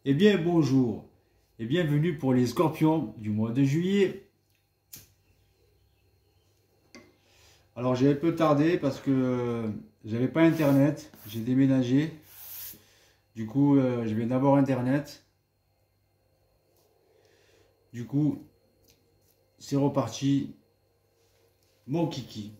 Eh bien bonjour et bienvenue pour les scorpions du mois de juillet. Alors j'ai un peu tardé parce que j'avais pas internet, j'ai déménagé. Du coup je viens d'avoir internet. Du coup c'est reparti, mon kiki.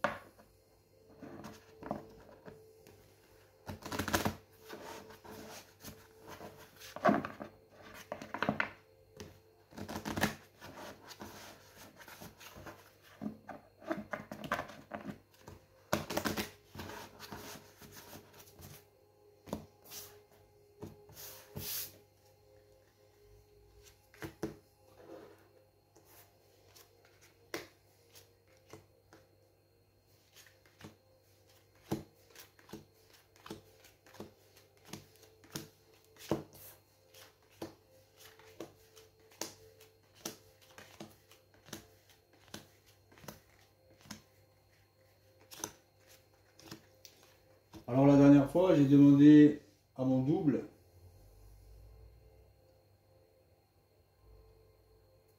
Alors la dernière fois, j'ai demandé à mon double,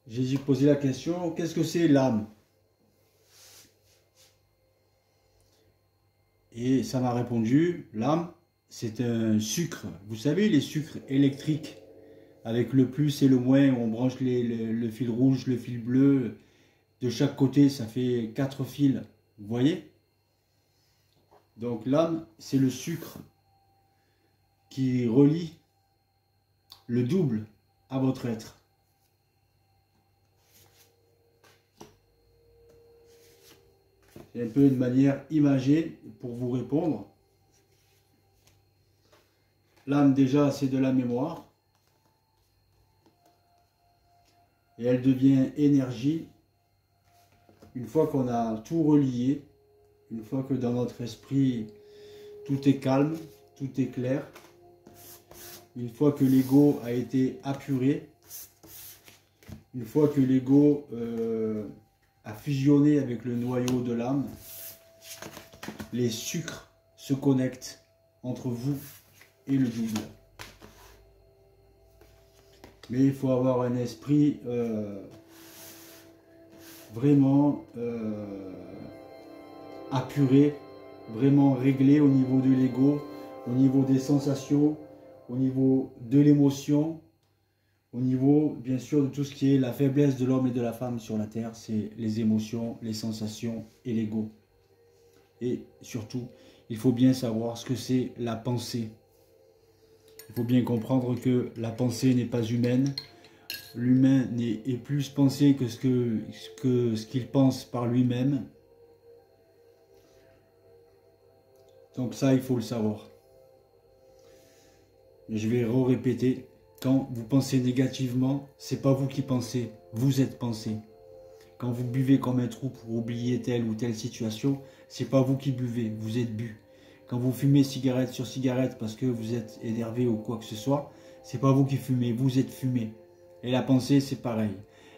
j'ai posé la question, qu'est-ce que c'est l'âme? Et ça m'a répondu, l'âme, c'est un sucre. Vous savez, les sucres électriques, avec le plus et le moins, on branche le fil rouge, le fil bleu, de chaque côté, ça fait 4 fils. Vous voyez? Donc l'âme, c'est le sucre qui relie le double à votre être. C'est un peu une manière imagée pour vous répondre. L'âme, déjà, c'est de la mémoire. Et elle devient énergie une fois qu'on a tout relié, une fois que dans notre esprit, tout est calme, tout est clair, une fois que l'ego a été apuré, une fois que l'ego a fusionné avec le noyau de l'âme, les sucres se connectent entre vous et le double. Mais il faut avoir un esprit vraiment apuré, vraiment réglé au niveau de l'ego, au niveau des sensations, au niveau de l'émotion, au niveau bien sûr de tout ce qui est la faiblesse de l'homme et de la femme sur la terre, c'est les émotions, les sensations et l'ego. Et surtout, il faut bien savoir ce que c'est la pensée. Il faut bien comprendre que la pensée n'est pas humaine. L'humain est plus pensé que ce qu'il pense par lui-même. Donc ça, il faut le savoir. Mais je vais répéter. Quand vous pensez négativement, c'est pas vous qui pensez, vous êtes pensé. Quand vous buvez comme un trou pour oublier telle ou telle situation, c'est pas vous qui buvez, vous êtes bu. Quand vous fumez cigarette sur cigarette parce que vous êtes énervé ou quoi que ce soit, c'est pas vous qui fumez, vous êtes fumé. Et la pensée, c'est pareil.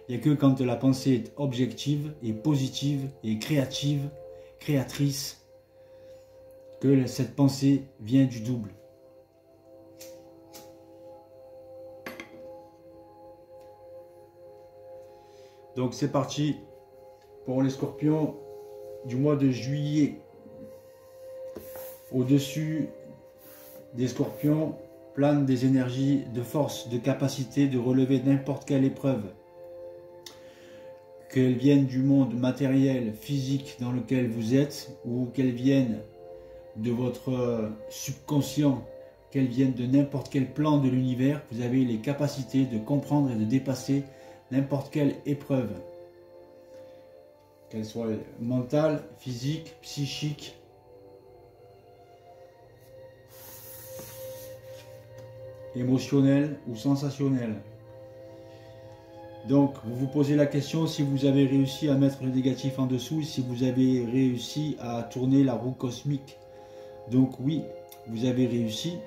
Il n'y a que quand la pensée est objective et positive et créative, créatrice, que cette pensée vient du double. Donc c'est parti pour les scorpions du mois de juillet. Au-dessus des scorpions planent des énergies de force, de capacité de relever n'importe quelle épreuve. Qu'elles viennent du monde matériel, physique dans lequel vous êtes, ou qu'elles viennent de votre subconscient, qu'elles viennent de n'importe quel plan de l'univers, vous avez les capacités de comprendre et de dépasser n'importe quelle épreuve. Qu'elle soit mentale, physique, psychique, émotionnelle ou sensationnelle. Donc, vous vous posez la question si vous avez réussi à mettre le négatif en dessous, si vous avez réussi à tourner la roue cosmique. Donc oui, vous avez réussi.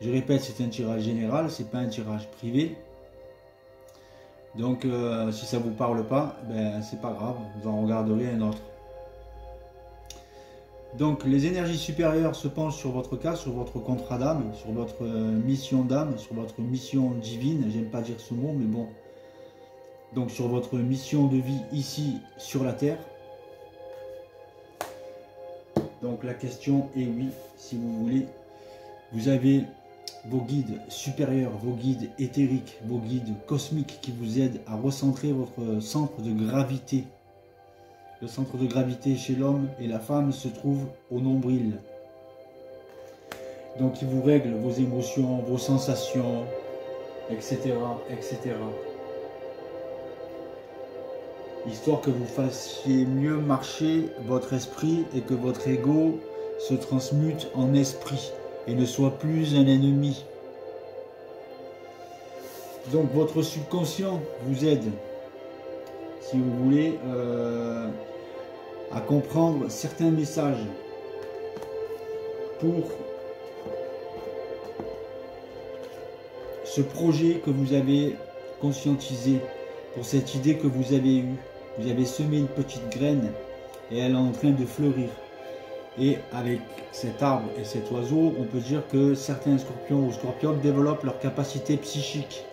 Je répète, c'est un tirage général, c'est pas un tirage privé. Donc, si ça vous parle pas, ben c'est pas grave, vous en regarderez un autre. Donc les énergies supérieures se penchent sur votre cas, sur votre contrat d'âme, sur votre mission d'âme, sur votre mission divine, j'aime pas dire ce mot, mais bon. Donc sur votre mission de vie ici sur la Terre. Donc la question est oui, si vous voulez, vous avez vos guides supérieurs, vos guides éthériques, vos guides cosmiques qui vous aident à recentrer votre centre de gravité. Le centre de gravité chez l'homme et la femme se trouve au nombril. Donc il vous règle vos émotions, vos sensations, etc., etc. Histoire que vous fassiez mieux marcher votre esprit et que votre ego se transmute en esprit et ne soit plus un ennemi. Donc votre subconscient vous aide, si vous voulez, à comprendre certains messages pour ce projet que vous avez conscientisé, pour cette idée que vous avez eue. Vous avez semé une petite graine et elle est en train de fleurir. Et avec cet arbre et cet oiseau, on peut dire que certains scorpions ou scorpionnes développent leur capacité psychique.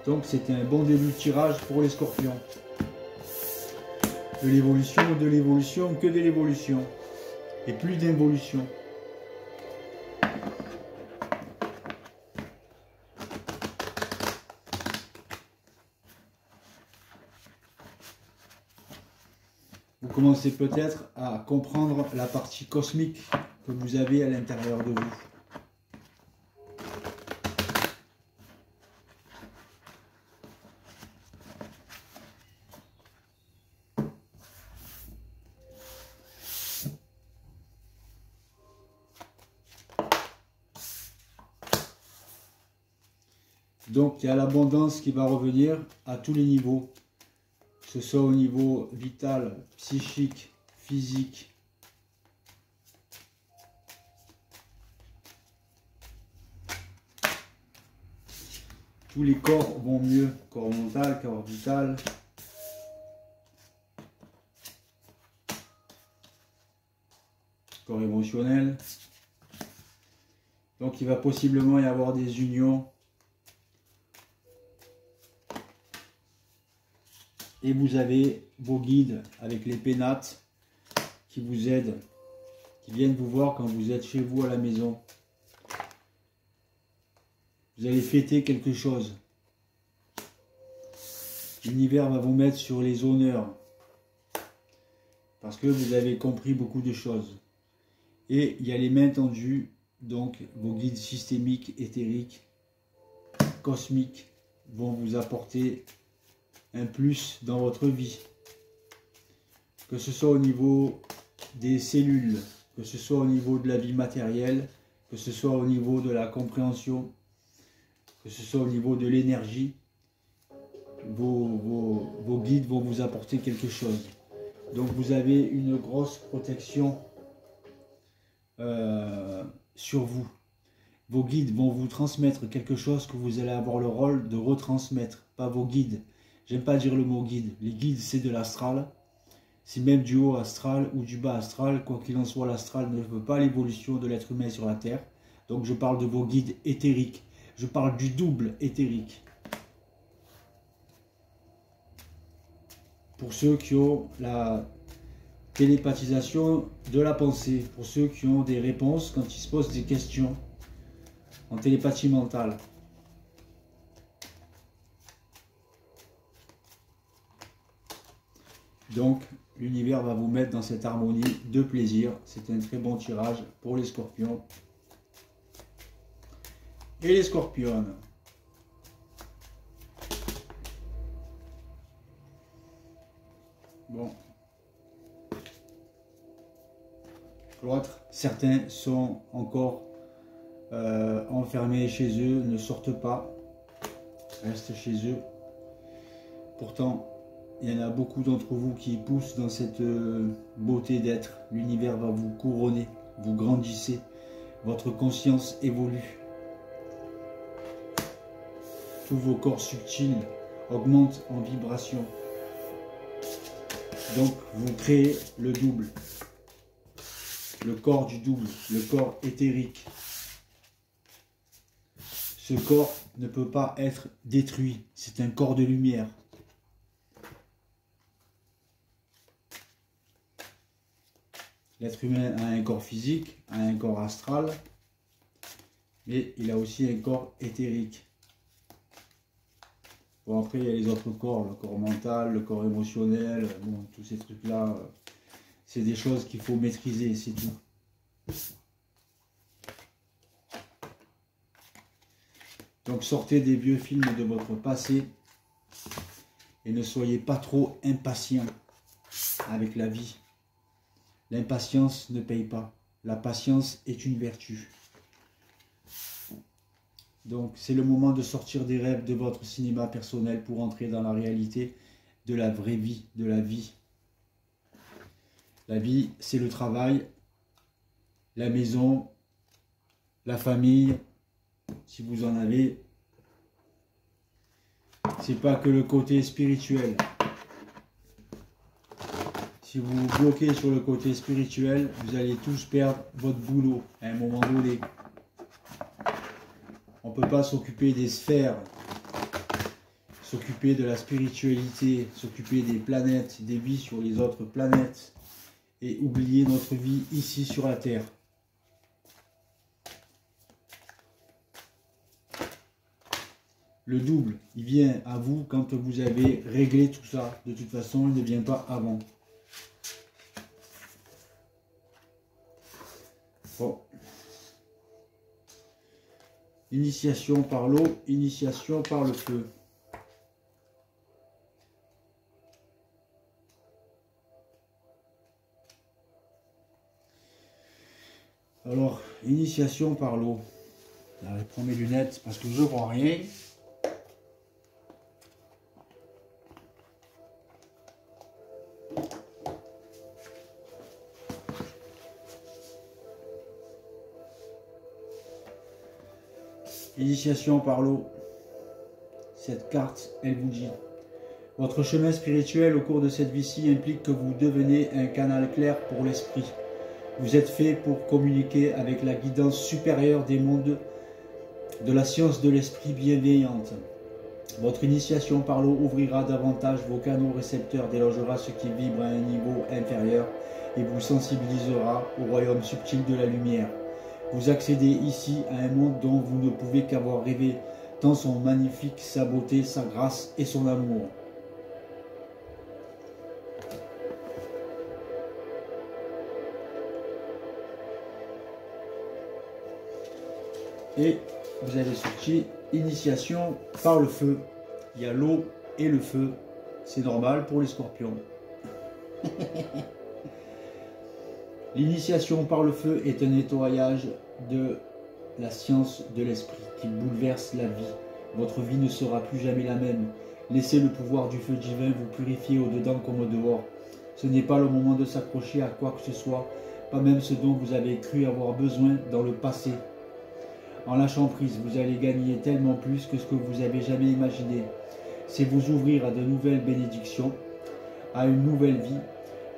Donc c'était un bon début de tirage pour les scorpions. De l'évolution, que de l'évolution. Et plus d'involution. Vous commencez peut-être à comprendre la partie cosmique que vous avez à l'intérieur de vous. Donc il y a l'abondance qui va revenir à tous les niveaux, que ce soit au niveau vital, psychique, physique. Tous les corps vont mieux, corps mental, corps vital. Corps émotionnel. Donc il va possiblement y avoir des unions. Et vous avez vos guides avec les pénates qui vous aident, qui viennent vous voir quand vous êtes chez vous à la maison. Vous allez fêter quelque chose. L'univers va vous mettre sur les honneurs. Parce que vous avez compris beaucoup de choses. Et il y a les mains tendues, donc vos guides systémiques, éthériques, cosmiques, vont vous apporter un plus dans votre vie. Que ce soit au niveau des cellules, que ce soit au niveau de la vie matérielle, que ce soit au niveau de la compréhension, que ce soit au niveau de l'énergie, vos guides vont vous apporter quelque chose. Donc vous avez une grosse protection sur vous. Vos guides vont vous transmettre quelque chose que vous allez avoir le rôle de retransmettre, pas vos guides. J'aime pas dire le mot guide. Les guides, c'est de l'astral. C'est même du haut astral ou du bas astral. Quoi qu'il en soit, l'astral ne veut pas l'évolution de l'être humain sur la Terre. Donc je parle de vos guides éthériques. Je parle du double éthérique. Pour ceux qui ont la télépathisation de la pensée. Pour ceux qui ont des réponses quand ils se posent des questions en télépathie mentale. Donc, l'univers va vous mettre dans cette harmonie de plaisir. C'est un très bon tirage pour les scorpions et les scorpionnes. Bon. L'autre, certains sont encore enfermés chez eux, ne sortent pas, restent chez eux. Pourtant, il y en a beaucoup d'entre vous qui poussent dans cette beauté d'être. L'univers va vous couronner, vous grandissez, votre conscience évolue. Tous vos corps subtils augmente en vibration. Donc vous créez le double, le corps du double, le corps éthérique. Ce corps ne peut pas être détruit, c'est un corps de lumière. L'être humain a un corps physique, a un corps astral, mais il a aussi un corps éthérique. Bon, après, il y a les autres corps, le corps mental, le corps émotionnel, bon, tous ces trucs-là, c'est des choses qu'il faut maîtriser, c'est tout. Donc, sortez des vieux films de votre passé et ne soyez pas trop impatient avec la vie. L'impatience ne paye pas. La patience est une vertu. Donc, c'est le moment de sortir des rêves de votre cinéma personnel pour entrer dans la réalité de la vraie vie, de la vie. La vie, c'est le travail, la maison, la famille, si vous en avez. C'est pas que le côté spirituel. Si vous vous bloquez sur le côté spirituel, vous allez tous perdre votre boulot à un moment donné. On ne peut pas s'occuper des sphères, s'occuper de la spiritualité, s'occuper des planètes, des vies sur les autres planètes et oublier notre vie ici sur la Terre. Le double, il vient à vous quand vous avez réglé tout ça. De toute façon, il ne vient pas avant. Bon. Initiation par l'eau, initiation par le feu. Alors, initiation par l'eau. Je prends mes lunettes parce que je ne vois rien. Initiation par l'eau. Cette carte, elle vous dit: votre chemin spirituel au cours de cette vie-ci implique que vous devenez un canal clair pour l'esprit. Vous êtes fait pour communiquer avec la guidance supérieure des mondes de la science de l'esprit bienveillante. Votre initiation par l'eau ouvrira davantage vos canaux récepteurs, délogera ce qui vibre à un niveau inférieur et vous sensibilisera au royaume subtil de la lumière. Vous accédez ici à un monde dont vous ne pouvez qu'avoir rêvé, tant sont magnifiques sa beauté, sa grâce et son amour. Et vous avez sorti initiation par le feu. Il y a l'eau et le feu. C'est normal pour les scorpions. L'initiation par le feu est un nettoyage de la science de l'esprit qui bouleverse la vie. Votre vie ne sera plus jamais la même. Laissez le pouvoir du feu divin vous purifier au-dedans comme au dehors. Ce n'est pas le moment de s'accrocher à quoi que ce soit, pas même ce dont vous avez cru avoir besoin dans le passé. En lâchant prise, vous allez gagner tellement plus que ce que vous avez jamais imaginé. C'est vous ouvrir à de nouvelles bénédictions, à une nouvelle vie.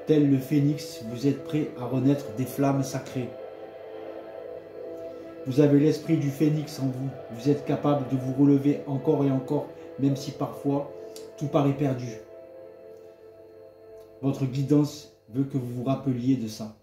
Tel le phénix, vous êtes prêt à renaître des flammes sacrées. Vous avez l'esprit du phénix en vous. Vous êtes capable de vous relever encore et encore, même si parfois tout paraît perdu. Votre guidance veut que vous vous rappeliez de ça.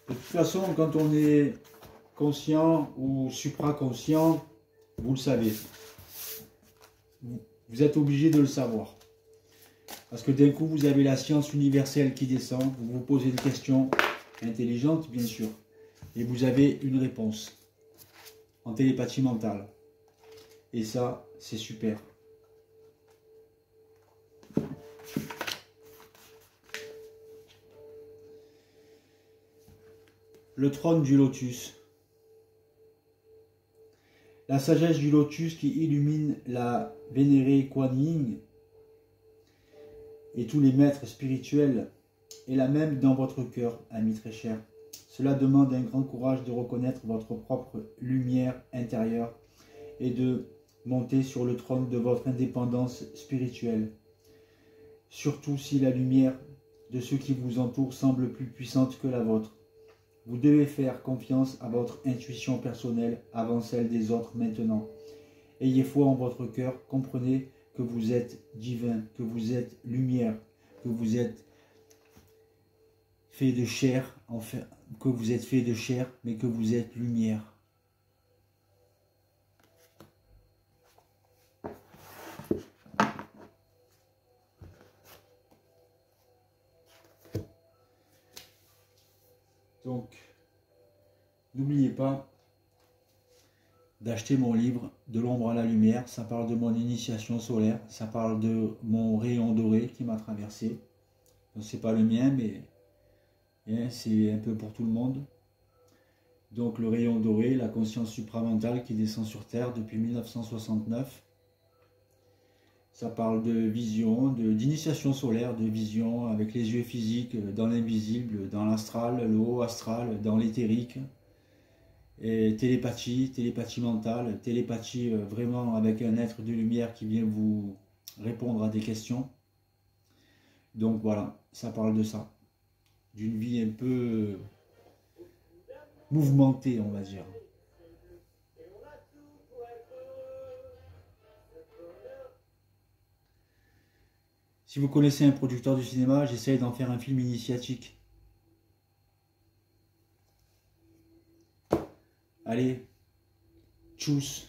De toute façon, quand on est conscient ou supraconscient, vous le savez. Vous êtes obligé de le savoir. Parce que d'un coup, vous avez la science universelle qui descend, vous vous posez une question intelligente, bien sûr, et vous avez une réponse en télépathie mentale. Et ça, c'est super. Le trône du lotus. La sagesse du lotus qui illumine la vénérée Kuan Yin et tous les maîtres spirituels est la même dans votre cœur, ami très cher. Cela demande un grand courage de reconnaître votre propre lumière intérieure et de monter sur le trône de votre indépendance spirituelle. Surtout si la lumière de ceux qui vous entourent semble plus puissante que la vôtre. Vous devez faire confiance à votre intuition personnelle avant celle des autres maintenant. Ayez foi en votre cœur, comprenez que vous êtes divin, que vous êtes lumière, que vous êtes fait de chair, enfin, que vous êtes fait de chair, mais que vous êtes lumière. Donc, n'oubliez pas d'acheter mon livre « De l'ombre à la lumière ». Ça parle de mon initiation solaire, ça parle de mon rayon doré qui m'a traversé. C'est pas le mien, mais c'est un peu pour tout le monde. Donc le rayon doré, la conscience supramentale qui descend sur Terre depuis 1969. Ça parle de vision, d'initiation solaire, de vision avec les yeux physiques, dans l'invisible, dans l'astral, le haut astral, dans l'éthérique. Et télépathie mentale, télépathie vraiment avec un être de lumière qui vient vous répondre à des questions. Donc voilà, ça parle de ça. D'une vie un peu mouvementée, on va dire. Si vous connaissez un producteur du cinéma, j'essaye d'en faire un film initiatique. Allez, tchuss.